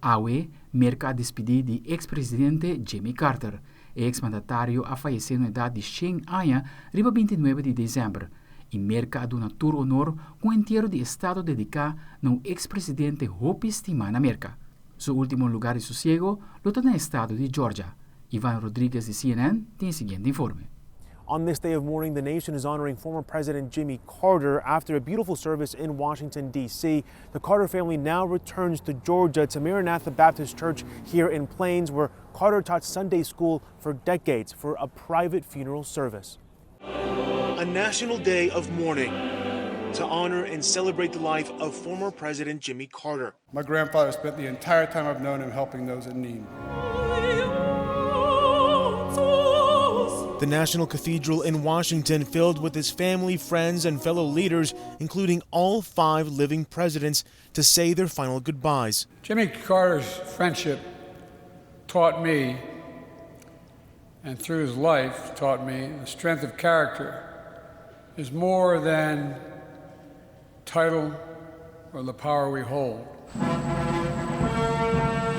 Awe, Merca a despedir de ex-presidente Jimmy Carter, ex-mandatario a falecer na idade de 100 anos, riba 29 de dezembro, e Merca a dar tour honor com entiero de estado dedicado no ex-presidente Hope estima na Merca. Seu último lugar de sosiego luta no estado de Georgia. Ivan Rodrigues de CNN tem o seguinte informe. On this day of mourning, the nation is honoring former President Jimmy Carter after a beautiful service in Washington, D.C. The Carter family now returns to Georgia to Maranatha Baptist Church here in Plains, where Carter taught Sunday school for decades, for a private funeral service. A national day of mourning to honor and celebrate the life of former President Jimmy Carter. My grandfather spent the entire time I've known him helping those in need. The National Cathedral in Washington filled with his family, friends, and fellow leaders, including all 5 living presidents, to say their final goodbyes. Jimmy Carter's friendship taught me, and through his life taught me, the strength of character is more than title or the power we hold.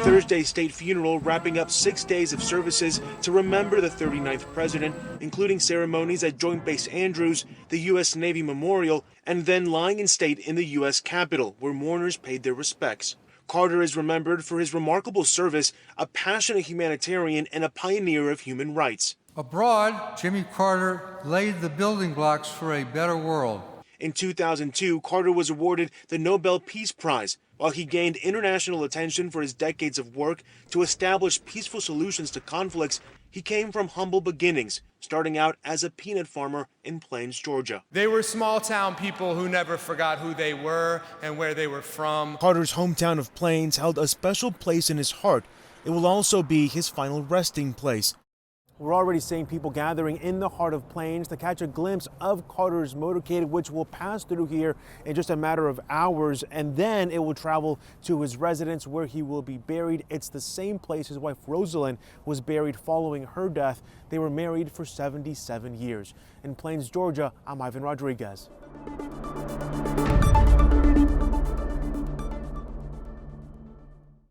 Thursday's state funeral wrapping up 6 days of services to remember the 39th president, including ceremonies at Joint Base Andrews, the U.S. Navy Memorial, and then lying in state in the U.S. Capitol, where mourners paid their respects. Carter is remembered for his remarkable service, a passionate humanitarian and a pioneer of human rights. Abroad, Jimmy Carter laid the building blocks for a better world. In 2002, Carter was awarded the Nobel Peace Prize, while he gained international attention for his decades of work to establish peaceful solutions to conflicts. He came from humble beginnings, starting out as a peanut farmer in Plains, Georgia. They were small-town people who never forgot who they were and where they were from. Carter's hometown of Plains held a special place in his heart. It will also be his final resting place. We're already seeing people gathering in the heart of Plains to catch a glimpse of Carter's motorcade, which will pass through here in just a matter of hours, and then it will travel to his residence where he will be buried. It's the same place his wife Rosalind was buried following her death. They were married for 77 years. In Plains, Georgia, I'm Ivan Rodriguez.